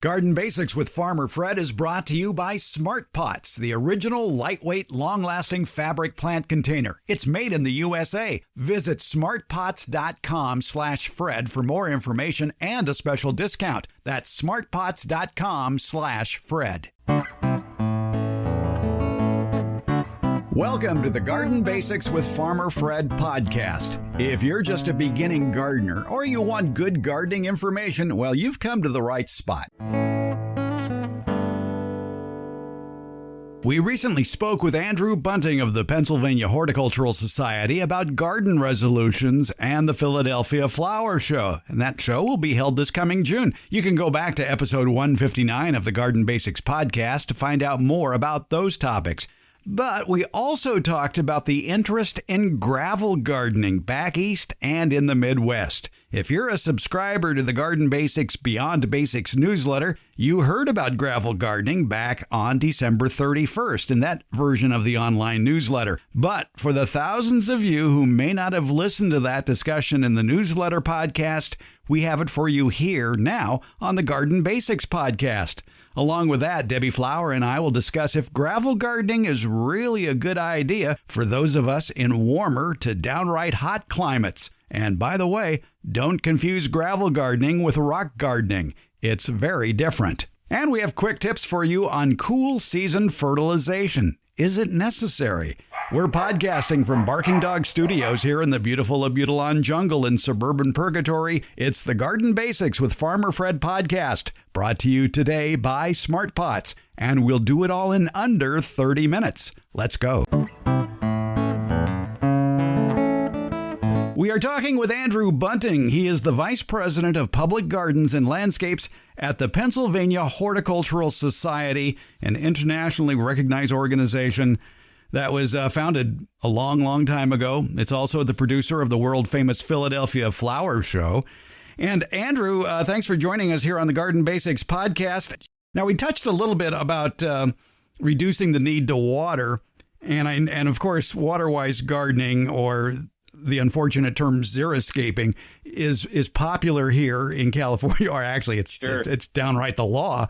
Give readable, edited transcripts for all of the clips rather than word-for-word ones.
Garden Basics with Farmer Fred is brought to you by Smart Pots, the original lightweight, long-lasting fabric plant container. It's made in the USA. Visit smartpots.com/Fred for more information and a special discount. That's smartpots.com/Fred. Welcome to the Garden Basics with Farmer Fred podcast. If you're just a beginning gardener or you want good gardening information, well, you've come to the right spot. We recently spoke with Andrew Bunting of the Pennsylvania Horticultural Society about garden resolutions and the Philadelphia Flower Show. And that show will be held this coming June. You can go back to episode 159 of the Garden Basics podcast to find out more about those topics. But we also talked about the interest in gravel gardening back east and in the Midwest. If you're a subscriber to the Garden Basics Beyond Basics newsletter, you heard about gravel gardening back on December 31st in that version of the online newsletter. But for the thousands of you who may not have listened to that discussion in the newsletter podcast, we have it for you here now on the Garden Basics podcast. Along with that, Debbie Flower and I will discuss if gravel gardening is really a good idea for those of us in warmer to downright hot climates. And by the way, don't confuse gravel gardening with rock gardening. It's very different. And we have quick tips for you on cool season fertilization. Is it necessary? We're podcasting from Barking Dog Studios here in the beautiful Abutilon jungle in suburban Purgatory. It's the Garden Basics with Farmer Fred podcast, brought to you today by Smart Pots. And we'll do it all in under 30 minutes. Let's go. We are talking with Andrew Bunting. He is the Vice President of Public Gardens and Landscapes at the Pennsylvania Horticultural Society, an internationally recognized organization that was founded a long time ago. It's also the producer of the world-famous Philadelphia Flower Show. And Andrew, thanks for joining us here on the Garden Basics podcast. Now, we touched a little bit about reducing the need to water, and of course, water-wise gardening, or the unfortunate term xeriscaping, is popular here in California, or actually it's downright the law.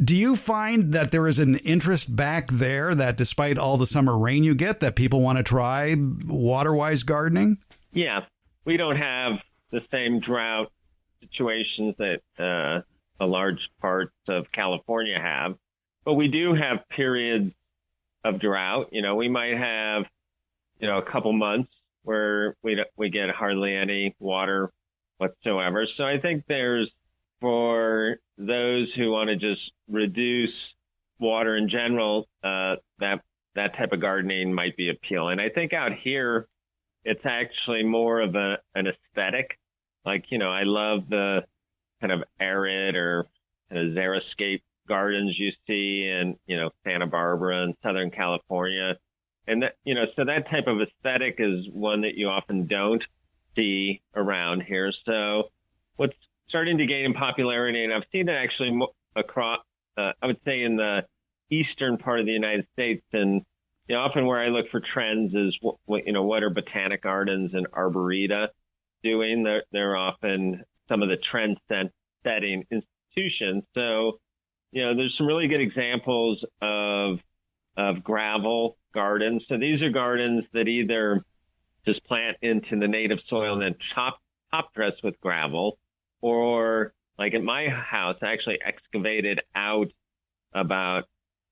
Do you find that there is an interest back there that despite all the summer rain you get, that people want to try water-wise gardening? Yeah, we don't have the same drought situations that a large parts of California have, but we do have periods of drought. You know, we might have, a couple months where we get hardly any water whatsoever. So I think for those who want to just reduce water in general, that type of gardening might be appealing. I think out here, it's actually more of an aesthetic. Like, I love the kind of arid or kind of xeriscape gardens you see in, Santa Barbara and Southern California. And that, so that type of aesthetic is one that you often don't see around here. So what's starting to gain in popularity, and I've seen it actually across, I would say in the eastern part of the United States, and often where I look for trends is what are botanic gardens and arboreta doing? They're often some of the trend setting institutions. So there's some really good examples of gravel gardens. So these are gardens that either just plant into the native soil and then top dress with gravel, or like at my house, I actually excavated out about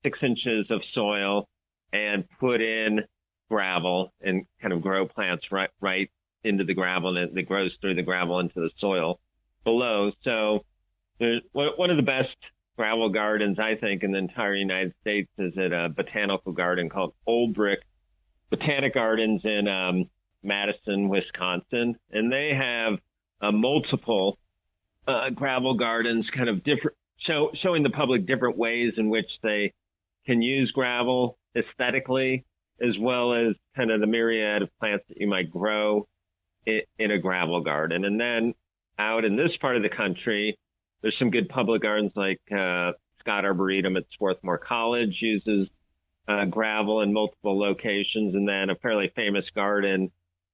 6 inches of soil and put in gravel and kind of grow plants right into the gravel, and it grows through the gravel into the soil below. So there's one of the best gravel gardens, I think, in the entire United States is at a botanical garden called Old Brick Botanic Gardens in Madison, Wisconsin. And they have multiple gravel gardens, kind of different, showing the public different ways in which they can use gravel aesthetically, as well as kind of the myriad of plants that you might grow in a gravel garden. And then out in this part of the country, there's some good public gardens like Scott Arboretum at Swarthmore College uses gravel in multiple locations. And then a fairly famous garden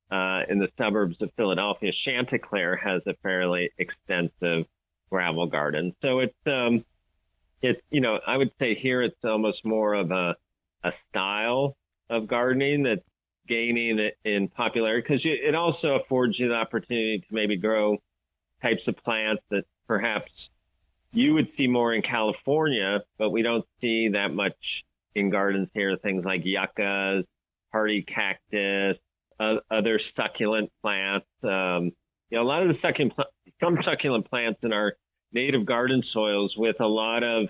in the suburbs of Philadelphia, Chanticleer, has a fairly extensive gravel garden. So it's I would say here it's almost more of a style of gardening that's gaining in popularity, because it also affords you the opportunity to maybe grow types of plants that perhaps you would see more in California, but we don't see that much in gardens here. Things like yuccas, hardy cactus, other succulent plants. A lot of the some succulent plants in our native garden soils with a lot of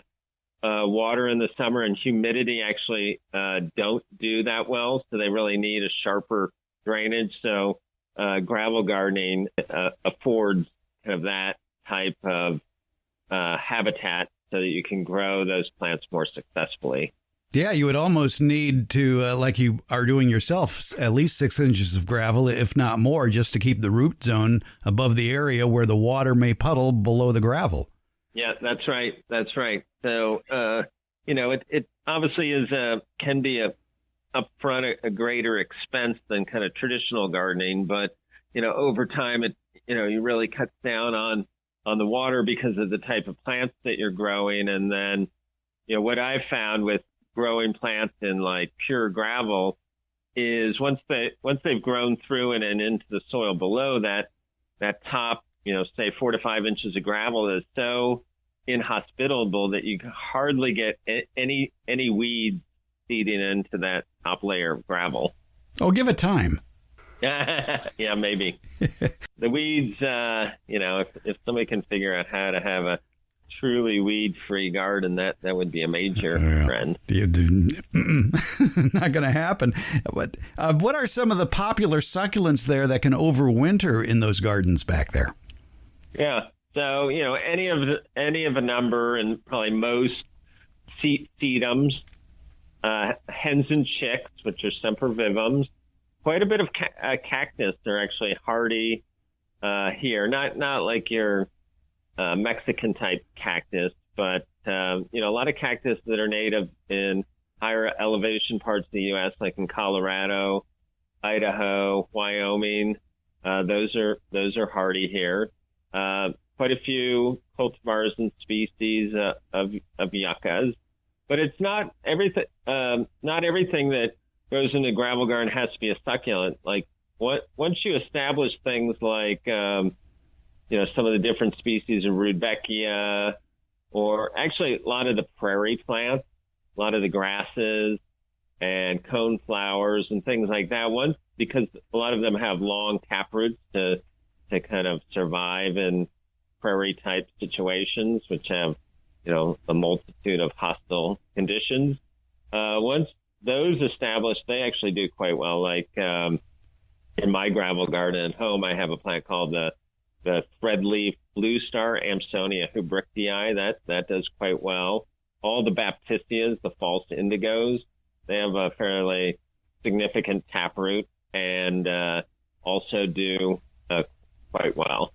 water in the summer and humidity actually don't do that well. So they really need a sharper drainage. So gravel gardening affords kind of that type of habitat so that you can grow those plants more successfully. Yeah, you would almost need to, like you are doing yourself, at least 6 inches of gravel, if not more, just to keep the root zone above the area where the water may puddle below the gravel. Yeah, that's right. That's right. So, it obviously can be upfront a greater expense than kind of traditional gardening, but, over time, you really cut down on the water because of the type of plants that you're growing. And then, what I've found with growing plants in like pure gravel is once they've grown through and into the soil below that top, say 4 to 5 inches of gravel is so inhospitable that you can hardly get any weeds feeding into that top layer of gravel. Oh, give it time. Yeah, maybe. The weeds, if somebody can figure out how to have a truly weed-free garden, that would be a major trend. Not going to happen. What are some of the popular succulents there that can overwinter in those gardens back there? Yeah, so any of a number, and probably most sedums, hens and chicks, which are sempervivums, quite a bit of cactus are actually hardy here. Not like your Mexican type cactus, but a lot of cactus that are native in higher elevation parts of the U.S., like in Colorado, Idaho, Wyoming. Those are hardy here. Quite a few cultivars and species of yuccas, but it's not everything. Not everything that goes into gravel garden has to be a succulent. Like once you establish things like some of the different species of Rudbeckia, or actually a lot of the prairie plants, a lot of the grasses and cone flowers and things like that. Because a lot of them have long taproots to kind of survive in prairie type situations, which have, a multitude of hostile conditions. Once those established, they actually do quite well. Like in my gravel garden at home, I have a plant called the threadleaf blue star, Amsonia hubrichtii. That does quite well. All the baptisias, the false indigos, they have a fairly significant taproot and also do quite well.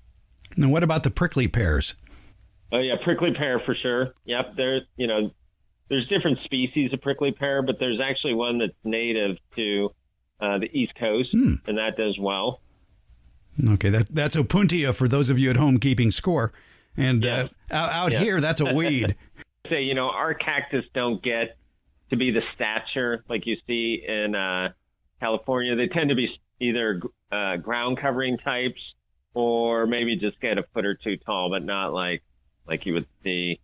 And what about the prickly pears? Oh yeah, prickly pear for sure. Yep, there's different species of prickly pear, but there's actually one that's native to the East Coast, and that does well. Okay, that's opuntia for those of you at home keeping score. And out here, that's a weed. Say, our cactus don't get to be the stature like you see in California. They tend to be either ground covering types or maybe just get a foot or two tall, but not like you would see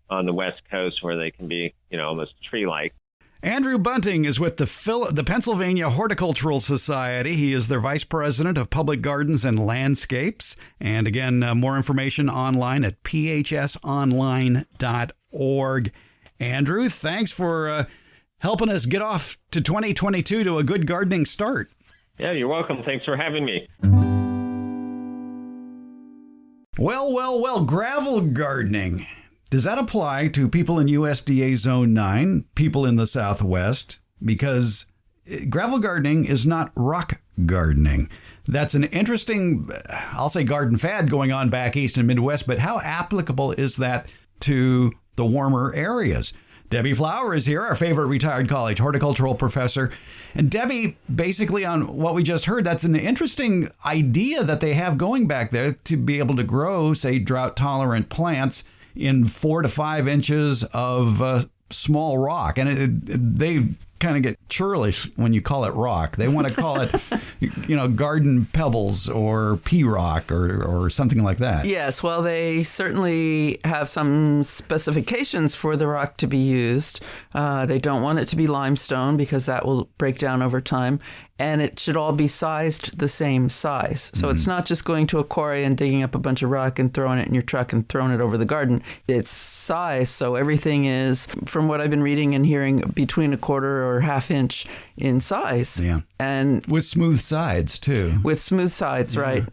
on the West Coast where they can be, almost tree-like. Andrew Bunting is with the Pennsylvania Horticultural Society. He is their Vice President of Public Gardens and Landscapes. And again, more information online at phsonline.org. Andrew, thanks for helping us get off to 2022 to a good gardening start. Yeah, you're welcome. Thanks for having me. Well, gravel gardening. Does that apply to people in USDA Zone 9, people in the Southwest? Because gravel gardening is not rock gardening. That's an interesting, I'll say, garden fad going on back east and Midwest, but how applicable is that to the warmer areas? Debbie Flower is here, our favorite retired college horticultural professor. And Debbie, basically on what we just heard, that's an interesting idea that they have going back there to be able to grow, say, drought-tolerant plants in 4 to 5 inches of small rock. And they kind of get churlish when you call it rock. They want to call it, garden pebbles or pea rock or something like that. Yes, well, they certainly have some specifications for the rock to be used. They don't want it to be limestone because that will break down over time. And it should all be sized the same size. So it's not just going to a quarry and digging up a bunch of rock and throwing it in your truck and throwing it over the garden. It's size, so everything is, from what I've been reading and hearing, between a quarter or half inch in size. Yeah. And with smooth sides, too. With smooth sides, right.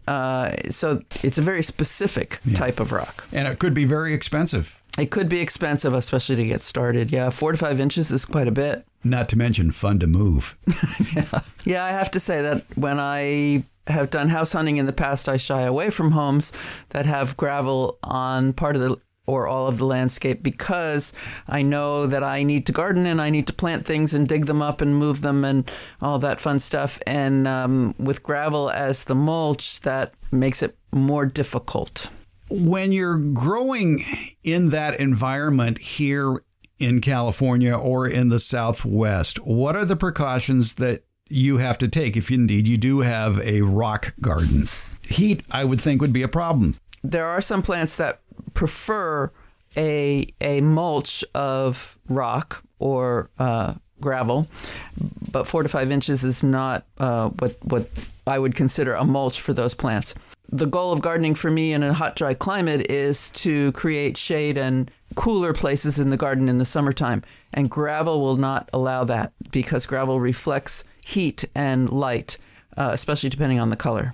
So it's a very specific type of rock. And it could be very expensive. It could be expensive, especially to get started. Yeah, 4 to 5 inches is quite a bit. Not to mention fun to move. Yeah, I have to say that when I have done house hunting in the past, I shy away from homes that have gravel on part of the or all of the landscape because I know that I need to garden and I need to plant things and dig them up and move them and all that fun stuff. And with gravel as the mulch, that makes it more difficult. When you're growing in that environment here in California or in the Southwest, what are the precautions that you have to take if indeed you do have a rock garden? Heat, I would think, would be a problem. There are some plants that prefer a mulch of rock or gravel, but 4 to 5 inches is not what I would consider a mulch for those plants. The goal of gardening for me in a hot, dry climate is to create shade and cooler places in the garden in the summertime. And gravel will not allow that because gravel reflects heat and light, especially depending on the color.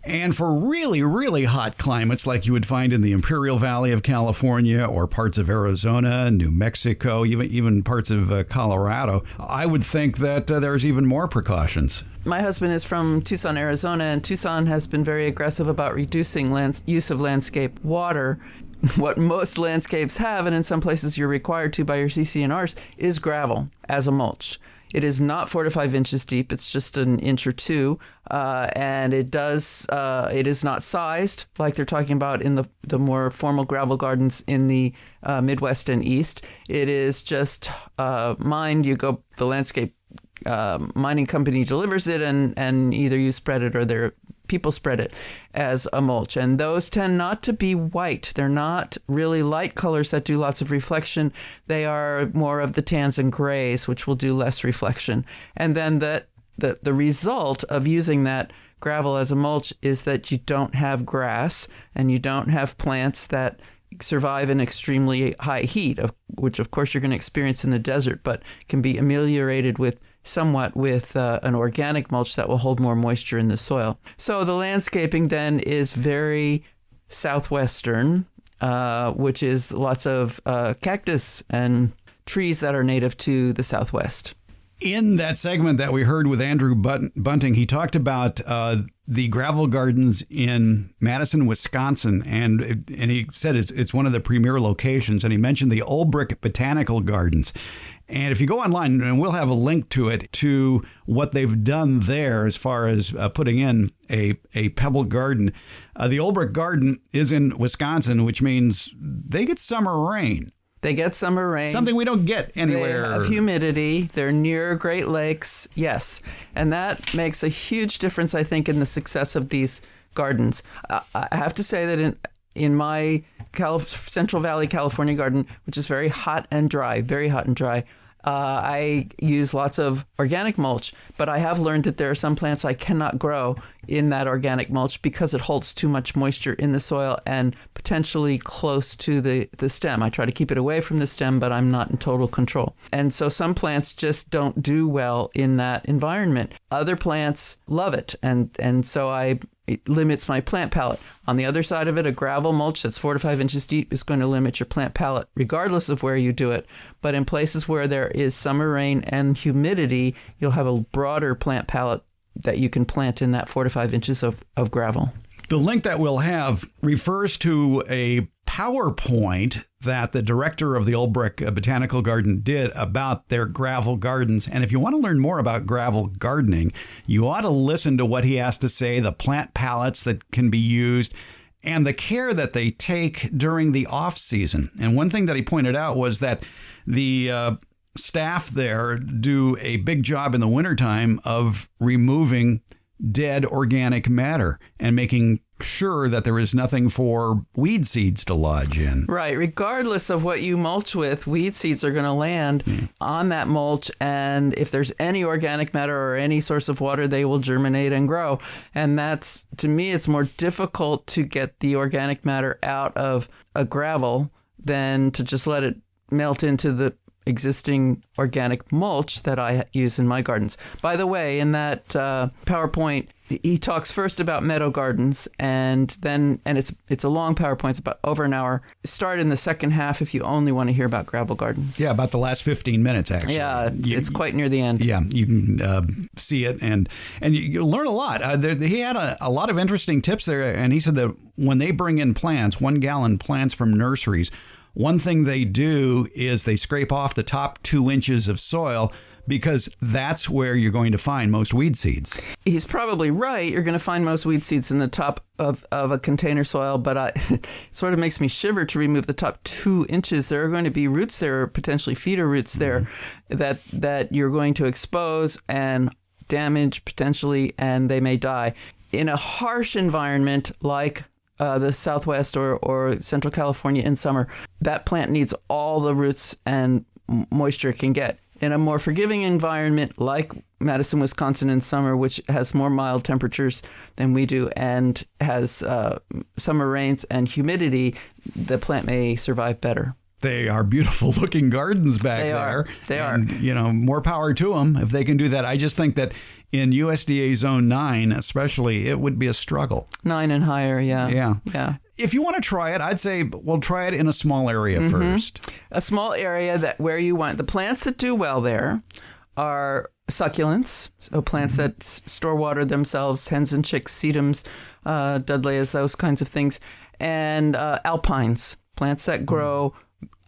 And for really, really hot climates like you would find in the Imperial Valley of California or parts of Arizona, New Mexico, even parts of Colorado, I would think that there's even more precautions. My husband is from Tucson, Arizona, and Tucson has been very aggressive about reducing use of landscape water. What most landscapes have, and in some places you're required to by your CC&Rs, is gravel as a mulch. It is not 4 to 5 inches deep. It's just an inch or two. And it is not sized like they're talking about in the more formal gravel gardens in the Midwest and East. It is just mined. The landscape mining company delivers it and either you spread it or their people spread it as a mulch. And those tend not to be white. They're not really light colors that do lots of reflection. They are more of the tans and grays, which will do less reflection. And then the result of using that gravel as a mulch is that you don't have grass and you don't have plants that survive in extremely high heat, which of course you're going to experience in the desert, but can be ameliorated somewhat with an organic mulch that will hold more moisture in the soil. So the landscaping then is very southwestern, which is lots of cactus and trees that are native to the Southwest. In that segment that we heard with Andrew Bunting, he talked about the gravel gardens in Madison, Wisconsin, and he said it's one of the premier locations, and he mentioned the Ulbrich Botanical Gardens. And if you go online, and we'll have a link to it, to what they've done there as far as putting in a pebble garden. The Ulbrich Garden is in Wisconsin, which means they get summer rain. They get summer rain. Something we don't get anywhere. They have humidity. They're near Great Lakes. Yes. And that makes a huge difference, I think, in the success of these gardens. I have to say that in my Central Valley, California garden, which is very hot and dry, I use lots of organic mulch, but I have learned that there are some plants I cannot grow in that organic mulch because it holds too much moisture in the soil and potentially close to the stem. I try to keep it away from the stem, but I'm not in total control. And so some plants just don't do well in that environment. Other plants love it, and so it limits my plant palette. On the other side of it, a gravel mulch that's 4 to 5 inches deep is going to limit your plant palette regardless of where you do it. But in places where there is summer rain and humidity, you'll have a broader plant palette that you can plant in that 4 to 5 inches of gravel. The link that we'll have refers to a PowerPoint that the director of the Old Brick Botanical Garden did about their gravel gardens. And if you want to learn more about gravel gardening, you ought to listen to what he has to say, the plant palettes that can be used, and the care that they take during the off season. And one thing that he pointed out was that the staff there do a big job in the wintertime of removing dead organic matter and making sure that there is nothing for weed seeds to lodge in. Right. Regardless of what you mulch with, weed seeds are going to land on that mulch. And if there's any organic matter or any source of water, they will germinate and grow. And that's, to me, it's more difficult to get the organic matter out of a gravel than to just let it melt into the existing organic mulch that I use in my gardens. By the way, in that PowerPoint, he talks first about meadow gardens, and it's a long PowerPoint. It's about over an hour. Start in the second half if you only want to hear about gravel gardens. Yeah, about the last 15 minutes, actually. Yeah, it's quite near the end. Yeah, you can see it, and you learn a lot. He had a lot of interesting tips there, and he said that when they bring in plants, 1 gallon plants from nurseries, one thing they do is they scrape off the top 2 inches of soil because that's where you're going to find most weed seeds. He's probably right. You're going to find most weed seeds in the top of a container soil, but it sort of makes me shiver to remove the top 2 inches. There are going to be roots there, potentially feeder roots there, that you're going to expose and damage potentially, and they may die. In a harsh environment like the Southwest or Central California in summer, that plant needs all the roots and moisture it can get. In a more forgiving environment like Madison, Wisconsin in summer, which has more mild temperatures than we do and has summer rains and humidity, the plant may survive better. They are beautiful looking gardens back there. They are. You know, more power to them if they can do that. I just think that in USDA Zone 9, especially, it would be a struggle. 9 and higher, yeah. If you want to try it, I'd say, well, try it in a small area first. A small area where you want the plants that do well there are succulents, so plants that store water themselves, hens and chicks, sedums, dudleyas, those kinds of things, and alpines, plants that grow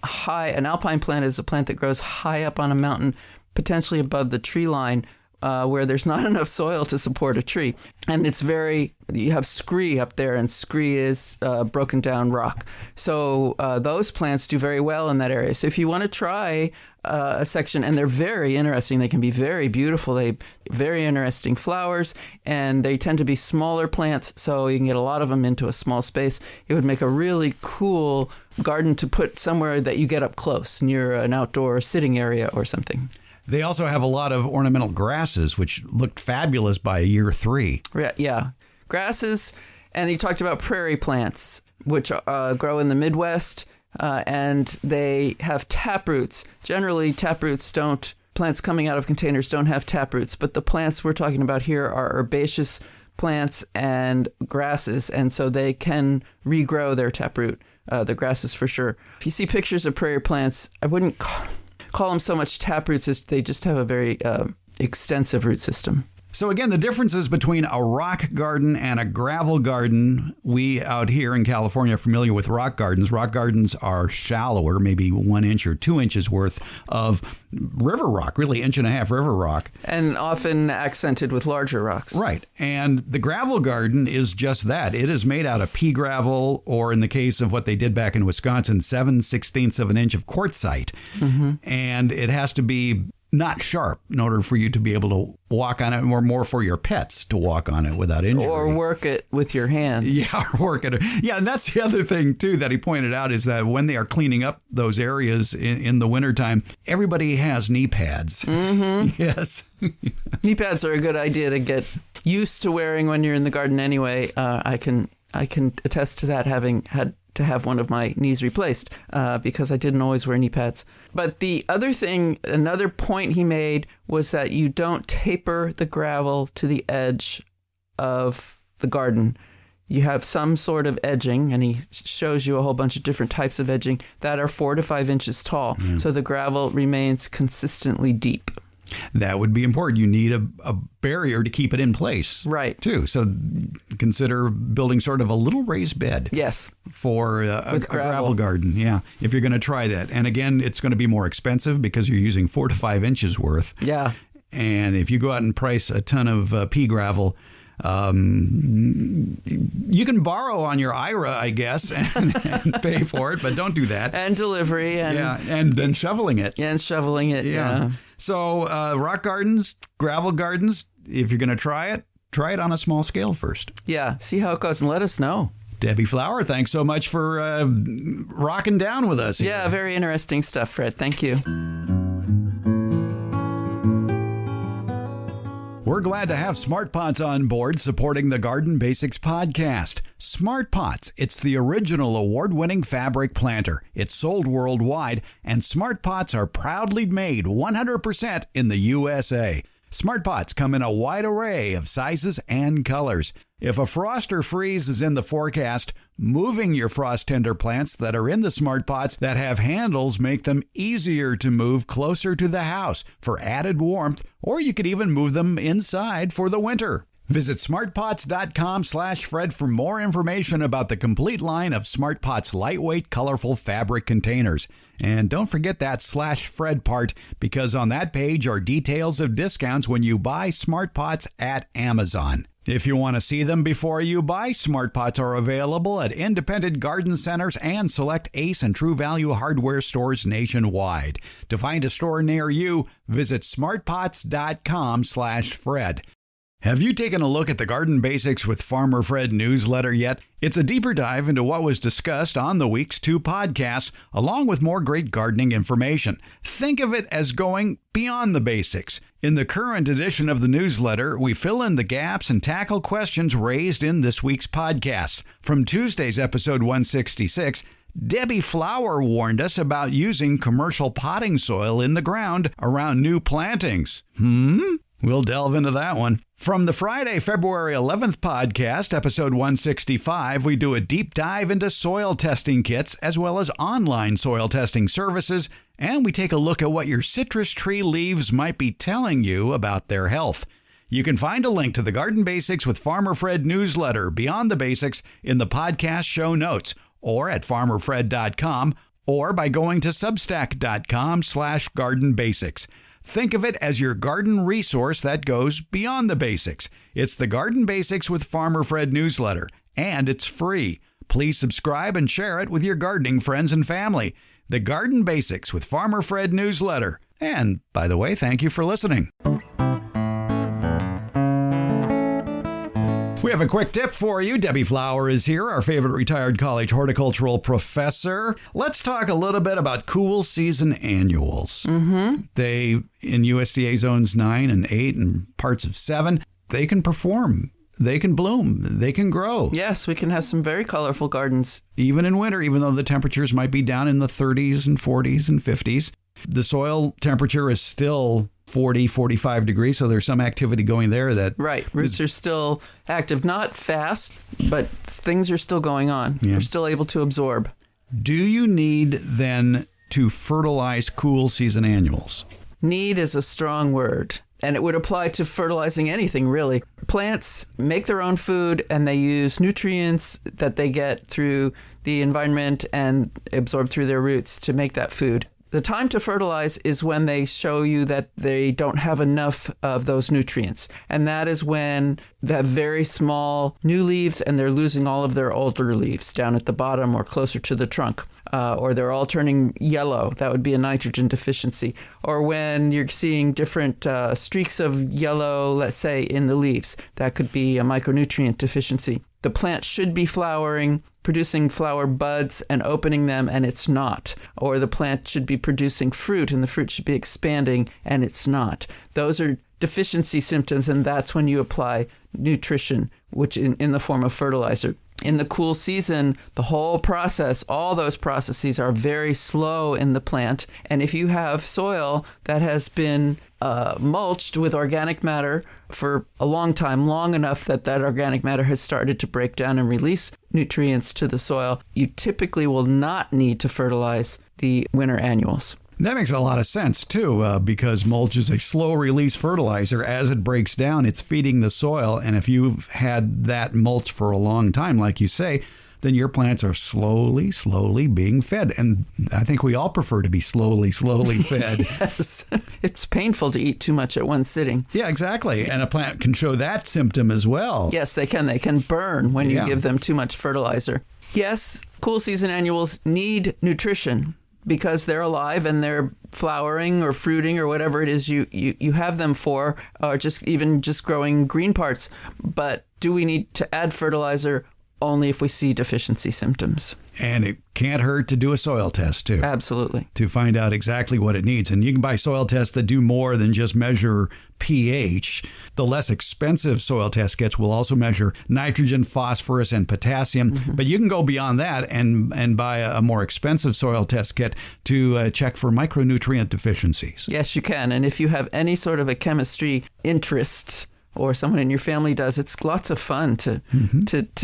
high. An alpine plant is a plant that grows high up on a mountain, potentially above the tree line, where there's not enough soil to support a tree. And you have scree up there, and scree is broken down rock. So those plants do very well in that area. So if you want to try a section, and they're very interesting, they can be very beautiful, they very interesting flowers, and they tend to be smaller plants, so you can get a lot of them into a small space. It would make a really cool garden to put somewhere that you get up close, near an outdoor sitting area or something. They also have a lot of ornamental grasses, which looked fabulous by year 3. Yeah. Grasses, and he talked about prairie plants, which grow in the Midwest, and they have taproots. Generally, plants coming out of containers don't have taproots, but the plants we're talking about here are herbaceous plants and grasses, and so they can regrow their taproot, the grasses for sure. If you see pictures of prairie plants, I wouldn't call them so much taproots as they just have a very extensive root system. So again, the differences between a rock garden and a gravel garden, we out here in California are familiar with rock gardens. Rock gardens are shallower, maybe 1 inch or 2 inches worth of river rock, really 1.5 inch river rock. And often accented with larger rocks. Right. And the gravel garden is just that. It is made out of pea gravel, or in the case of what they did back in Wisconsin, 7/16 of an inch of quartzite. And it has to be not sharp in order for you to be able to walk on it, or more for your pets to walk on it without injury. Or work it with your hands. Yeah, or work it. Yeah, and that's the other thing, too, that he pointed out is that when they are cleaning up those areas in the wintertime, everybody has knee pads. Yes. Knee pads are a good idea to get used to wearing when you're in the garden anyway. I can attest to that, having had to have one of my knees replaced because I didn't always wear knee pads. But the other thing, another point he made was that you don't taper the gravel to the edge of the garden. You have some sort of edging, and he shows you a whole bunch of different types of edging that are 4 to 5 inches tall. So the gravel remains consistently deep. That would be important. You need a barrier to keep it in place. Right. Too. So consider building sort of a little raised bed. Yes. For a gravel garden. Yeah. If you're going to try that. And again, it's going to be more expensive because you're using 4 to 5 inches worth. Yeah. And if you go out and price a ton of pea gravel, you can borrow on your IRA, I guess, and pay for it, but don't do that. And delivery. And then shoveling it. Yeah, and shoveling it. Yeah. So rock gardens, gravel gardens, if you're going to try it on a small scale first. Yeah. See how it goes and let us know. Debbie Flower, thanks so much for rocking down with us. Yeah, very interesting stuff, Fred. Thank you. We're glad to have Smart Pots on board supporting the Garden Basics podcast. Smart Pots, it's the original award-winning fabric planter. It's sold worldwide, and Smart Pots are proudly made 100% in the USA. Smart Pots come in a wide array of sizes and colors. If a frost or freeze is in the forecast, moving your frost tender plants that are in the Smart Pots that have handles make them easier to move closer to the house for added warmth, or you could even move them inside for the winter. Visit smartpots.com/Fred for more information about the complete line of Smart Pots lightweight, colorful fabric containers. And don't forget that /Fred part, because on that page are details of discounts when you buy Smart Pots at Amazon. If you want to see them before you buy, Smart Pots are available at independent garden centers and select Ace and True Value hardware stores nationwide. To find a store near you, visit smartpots.com/Fred. Have you taken a look at the Garden Basics with Farmer Fred newsletter yet? It's a deeper dive into what was discussed on the week's 2 podcasts, along with more great gardening information. Think of it as going beyond the basics. In the current edition of the newsletter, we fill in the gaps and tackle questions raised in this week's podcast. From Tuesday's episode 166, Debbie Flower warned us about using commercial potting soil in the ground around new plantings. We'll delve into that one. From the Friday, February 11th podcast, episode 165, we do a deep dive into soil testing kits as well as online soil testing services, and we take a look at what your citrus tree leaves might be telling you about their health. You can find a link to the Garden Basics with Farmer Fred newsletter, Beyond the Basics, in the podcast show notes, or at farmerfred.com, or by going to substack.com/gardenbasics. Think of it as your garden resource that goes beyond the basics. It's the Garden Basics with Farmer Fred newsletter, and it's free. Please subscribe and share it with your gardening friends and family. The Garden Basics with Farmer Fred newsletter. And, by the way, thank you for listening. We have a quick tip for you. Debbie Flower is here, our favorite retired college horticultural professor. Let's talk a little bit about cool season annuals. They, in USDA zones 9 and 8 and parts of 7, they can perform. They can bloom. They can grow. Yes, we can have some very colorful gardens. Even in winter, even though the temperatures might be down in the 30s and 40s and 50s. The soil temperature is still 40, 45 degrees, so there's some activity going there. Right. Roots are still active, not fast, but things are still going on. They're still able to absorb. Do you need, then, to fertilize cool season annuals? Need is a strong word, and it would apply to fertilizing anything, really. Plants make their own food, and they use nutrients that they get through the environment and absorb through their roots to make that food. The time to fertilize is when they show you that they don't have enough of those nutrients. And that is when they have very small new leaves and they're losing all of their older leaves down at the bottom or closer to the trunk. Or they're all turning yellow. That would be a nitrogen deficiency. Or when you're seeing different streaks of yellow, let's say, in the leaves. That could be a micronutrient deficiency. The plant should be flowering, producing flower buds and opening them, and it's not. Or the plant should be producing fruit, and the fruit should be expanding, and it's not. Those are deficiency symptoms, and that's when you apply nutrition, which in the form of fertilizer. In the cool season, the whole process, all those processes are very slow in the plant. And if you have soil that has been mulched with organic matter for a long time, long enough that organic matter has started to break down and release nutrients to the soil, you typically will not need to fertilize the winter annuals. That makes a lot of sense, too, because mulch is a slow-release fertilizer. As it breaks down, it's feeding the soil, and if you've had that mulch for a long time, like you say, then your plants are slowly being fed. And I think we all prefer to be slowly fed. Yes. It's painful to eat too much at one sitting. Yeah, exactly. And a plant can show that symptom as well. Yes, they can. They can burn when you give them too much fertilizer. Yes, cool season annuals need nutrition because they're alive and they're flowering or fruiting or whatever it is you have them for, or just growing green parts. But do we need to add fertilizer? Only if we see deficiency symptoms. And it can't hurt to do a soil test, too. Absolutely. To find out exactly what it needs. And you can buy soil tests that do more than just measure pH. The less expensive soil test kits will also measure nitrogen, phosphorus, and potassium. Mm-hmm. But you can go beyond that and buy a more expensive soil test kit to check for micronutrient deficiencies. Yes, you can. And if you have any sort of a chemistry interest, or someone in your family does, it's lots of fun to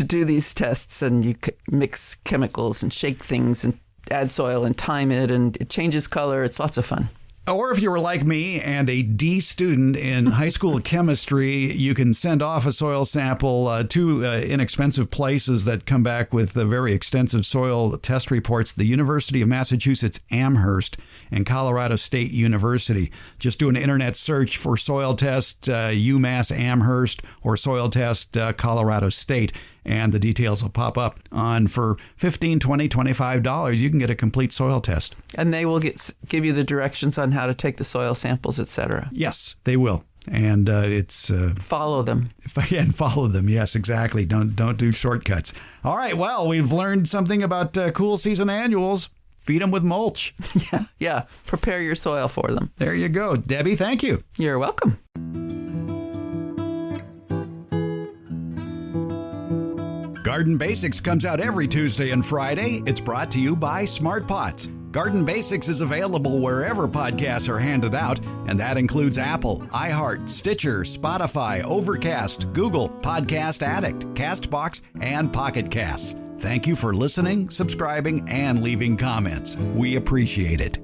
do these tests, and you mix chemicals and shake things and add soil and time it, and it changes color. It's lots of fun. Or if you were like me and a D student in high school chemistry, you can send off a soil sample to inexpensive places that come back with very extensive soil test reports. The University of Massachusetts Amherst and Colorado State University. Just do an internet search for soil test UMass Amherst or soil test Colorado State, and the details will pop up on for $15, $20, $25. You can get a complete soil test. And they will give you the directions on how to take the soil samples, etc. Yes, they will. And it's... follow them. And follow them. Yes, exactly. Don't do shortcuts. All right. Well, we've learned something about cool season annuals. Feed them with mulch. Yeah. Prepare your soil for them. There you go. Debbie, thank you. You're welcome. Garden Basics comes out every Tuesday and Friday. It's brought to you by Smart Pots. Garden Basics is available wherever podcasts are handed out, and that includes Apple, iHeart, Stitcher, Spotify, Overcast, Google, Podcast Addict, CastBox, and Pocket Casts. Thank you for listening, subscribing, and leaving comments. We appreciate it.